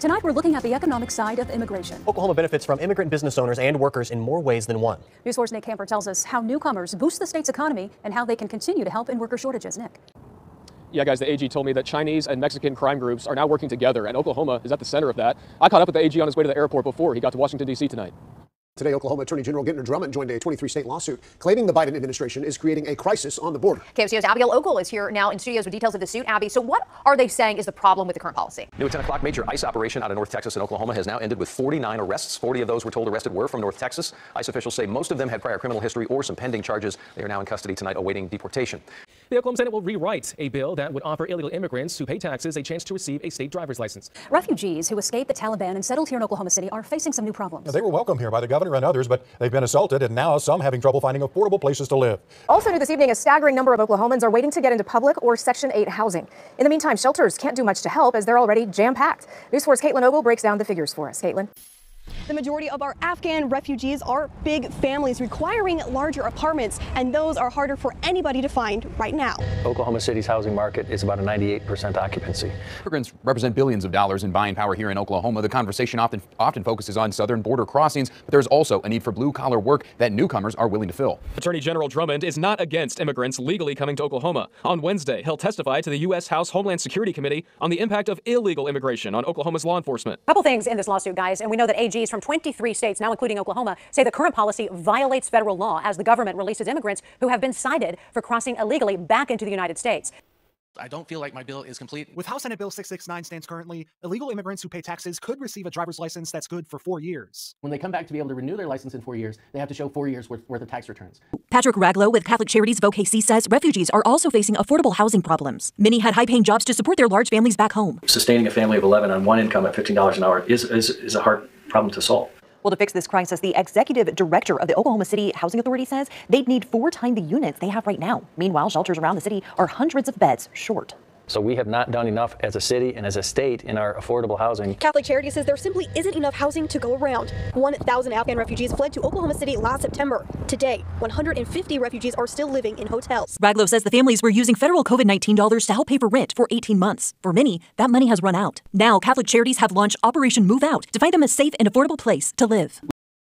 Tonight, we're looking at the economic side of immigration. Oklahoma benefits from immigrant business owners and workers in more ways than one. News 4's Nick Camper tells us how newcomers boost the state's economy and how they can continue to help in worker shortages. Nick. Yeah, guys, the AG told me that Chinese and Mexican crime groups are now working together, and Oklahoma is at the center of that. I caught up with the AG on his way to the airport before he got to Washington, D.C. tonight. Today, Oklahoma Attorney General Gentner Drummond joined a 23-state lawsuit claiming the Biden administration is creating a crisis on the border. KOCO's Abigail Ogle is here now in studios with details of the suit. Abby, so what are they saying is the problem with the current policy? New at 10 o'clock, major ICE operation out of North Texas and Oklahoma has now ended with 49 arrests. 40 of those we're told arrested were from North Texas. ICE officials say most of them had prior criminal history or some pending charges. They are now in custody tonight awaiting deportation. The Oklahoma Senate will rewrite a bill that would offer illegal immigrants who pay taxes a chance to receive a state driver's license. Refugees who escaped the Taliban and settled here in Oklahoma City are facing some new problems. They were welcome here by the governor and others, but they've been assaulted, and now some having trouble finding affordable places to live. Also new this evening, a staggering number of Oklahomans are waiting to get into public or Section 8 housing. In the meantime, shelters can't do much to help as they're already jam-packed. News 4's Caitlin Ogle breaks down the figures for us. Caitlin. The majority of our Afghan refugees are big families requiring larger apartments, and those are harder for anybody to find right now. Oklahoma City's housing market is about a 98% occupancy. Immigrants represent billions of dollars in buying power here in Oklahoma. The conversation often focuses on southern border crossings, but there's also a need for blue-collar work that newcomers are willing to fill. Attorney General Drummond is not against immigrants legally coming to Oklahoma. On Wednesday, he'll testify to the U.S. House Homeland Security Committee on the impact of illegal immigration on Oklahoma's law enforcement. A couple things in this lawsuit, guys, and we know that AGs from 23 states, now including Oklahoma, say the current policy violates federal law as the government releases immigrants who have been cited for crossing illegally back into the United States. I don't feel like my bill is complete. With House Senate Bill 669 stands currently, illegal immigrants who pay taxes could receive a driver's license that's good for 4 years. When they come back to be able to renew their license in 4 years, they have to show 4 years worth of tax returns. Patrick Raglow with Catholic Charities VOCAC says refugees are also facing affordable housing problems. Many had high-paying jobs to support their large families back home. Sustaining a family of 11 on one income at $15 an hour is a hard problem to solve. Well, to fix this crisis, the executive director of the Oklahoma City Housing Authority says they'd need 4 times the units they have right now. Meanwhile, shelters around the city are hundreds of beds short. So we have not done enough as a city and as a state in our affordable housing. Catholic Charities says there simply isn't enough housing to go around. 1,000 Afghan refugees fled to Oklahoma City last September. Today, 150 refugees are still living in hotels. Raglow says the families were using federal COVID-19 dollars to help pay for rent for 18 months. For many, that money has run out. Now, Catholic Charities have launched Operation Move Out to find them a safe and affordable place to live.